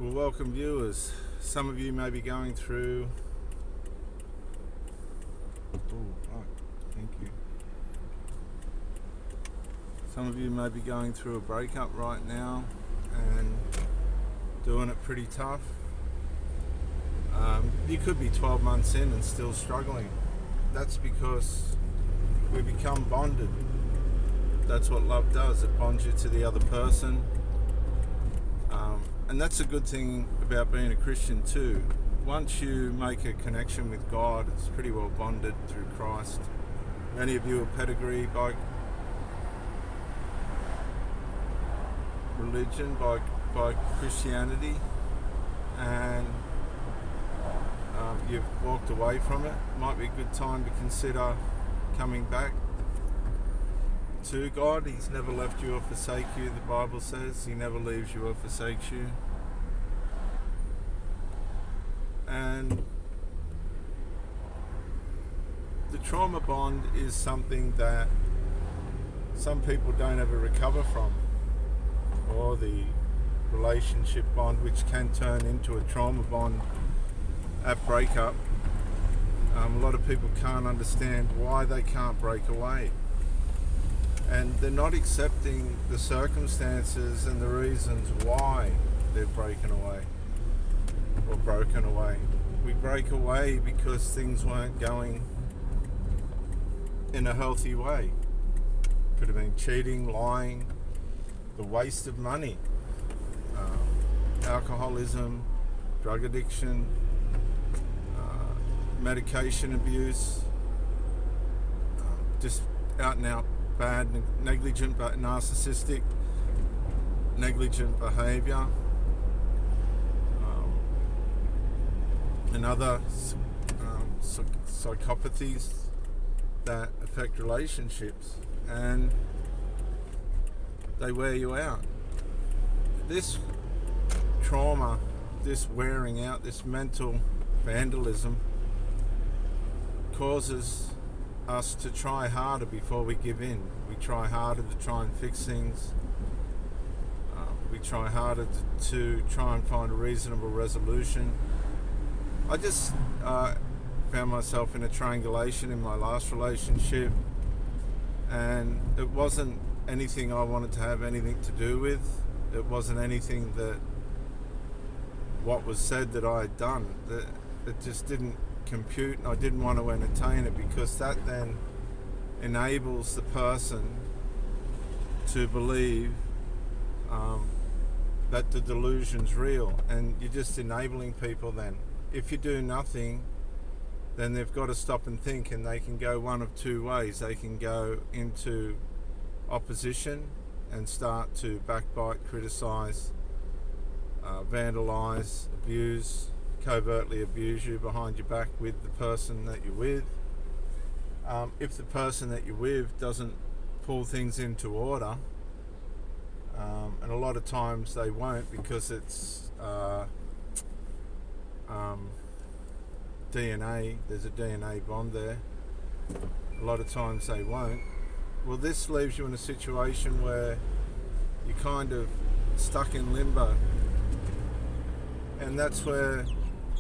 Well, welcome viewers. Some of you may be going through... thank you. Some of you may be going through a breakup right now and doing it pretty tough. You could be 12 months in and still struggling. That's because we become bonded. That's what love does. It bonds you to the other person. And that's a good thing about being a Christian too. Once you make a connection with God, it's pretty well bonded through Christ. Many of you are pedigreed by religion, by Christianity, and you've walked away from it. Might be a good time to consider coming back to God. He's never left you or forsake you, the Bible says. He never leaves you or forsakes you. And the trauma bond is something that some people don't ever recover from, or the relationship bond, which can turn into a trauma bond at breakup. A lot of people can't understand why they can't break away. And they're not accepting the circumstances and the reasons why they're breaking away or broken away. We break away because things weren't going in a healthy way. Could have been cheating, lying, the waste of money, alcoholism, drug addiction, medication abuse, just out and out bad, negligent, but narcissistic, negligent behaviour, and other psychopathies that affect relationships, and they wear you out. This trauma, this wearing out, this mental vandalism causes us to try harder before we give in. We try harder to try and fix things. We try harder to try and find a reasonable resolution. I just found myself in a triangulation in my last relationship, and it wasn't anything I wanted to have anything to do with. It wasn't anything that what was said that I had done. It just didn't compute, and I didn't want to entertain it, because that then enables the person to believe that the delusion's real, and you're just enabling people. Then if you do nothing, then they've got to stop and think, and they can go one of two ways. They can go into opposition and start to backbite, criticize, vandalize, abuse, covertly abuse you behind your back with the person that you're with. If the person that you're with doesn't pull things into order, and a lot of times they won't, because it's DNA, there's a DNA bond there. A lot of times they won't. Well, this leaves you in a situation where you're kind of stuck in limbo, and that's where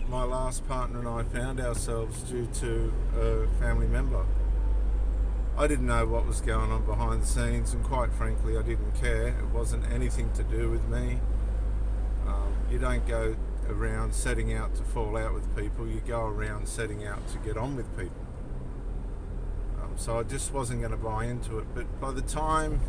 my last partner and I found ourselves, due to a family member. I didn't know what was going on behind the scenes, and quite frankly I didn't care. It wasn't anything to do with me. You don't go around setting out to fall out with people, you go around setting out to get on with people. So I just wasn't going to buy into it. But by the time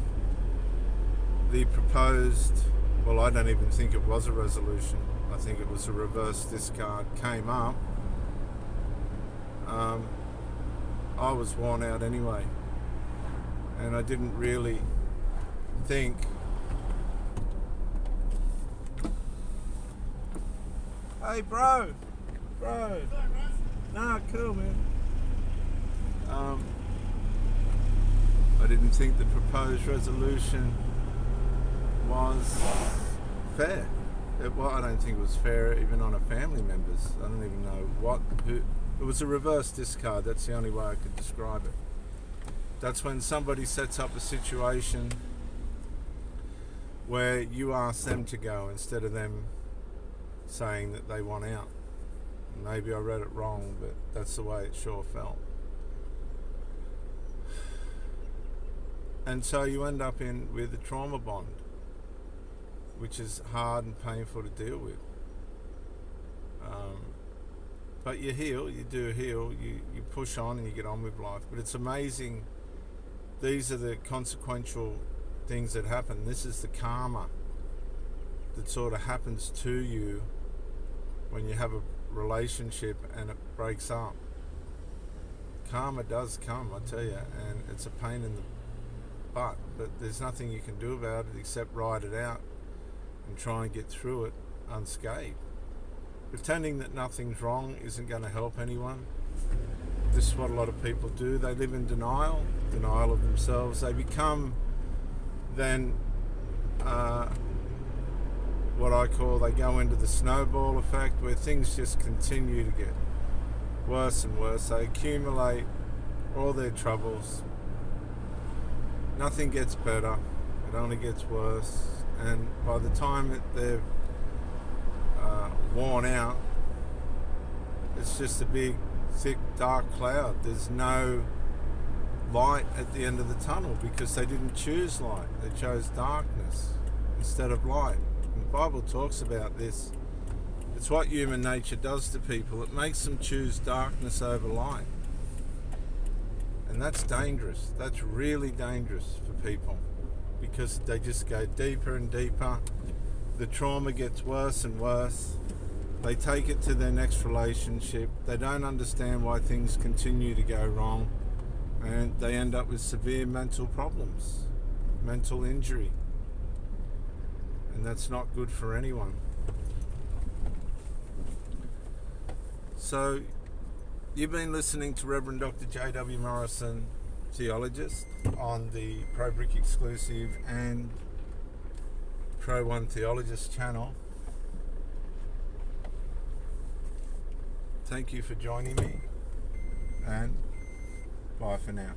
the proposed, well, I don't even think it was a resolution, I think it was a reverse discard, came up, I was worn out anyway, and I didn't really think hey bro, nah, cool man. I didn't think the proposed resolution was fair. I don't think it was fair even on a family member's. I don't even know who. It was a reverse discard. That's the only way I could describe it. That's when somebody sets up a situation where you ask them to go instead of them saying that they want out. Maybe I read it wrong, but that's the way it sure felt. And so you end up with a trauma bond, which is hard and painful to deal with. But you heal, you do heal, you push on and you get on with life. But it's amazing, these are the consequential things that happen. This is the karma that sort of happens to you when you have a relationship and it breaks up. Karma does come, I tell you, and it's a pain in the butt, but there's nothing you can do about it except ride it out and try and get through it unscathed. Pretending that nothing's wrong isn't going to help anyone. This is what a lot of people do. They live in denial of themselves. They become then what I call, they go into the snowball effect, where things just continue to get worse and worse. They accumulate all their troubles. Nothing gets better. It only gets worse. And by the time that they've worn out, it's just a big, thick, dark cloud. There's no light at the end of the tunnel because they didn't choose light. They chose darkness instead of light. And the Bible talks about this. It's what human nature does to people. It makes them choose darkness over light. And that's dangerous. That's really dangerous for people because they just go deeper and deeper. The trauma gets worse and worse. They take it to their next relationship. They don't understand why things continue to go wrong. And they end up with severe mental problems, mental injury. And that's not good for anyone. So, you've been listening to Reverend Dr. J.W. Morrison, theologist, on the Pro Brick Exclusive and Pro One Theologist channel. Thank you for joining me, and bye for now.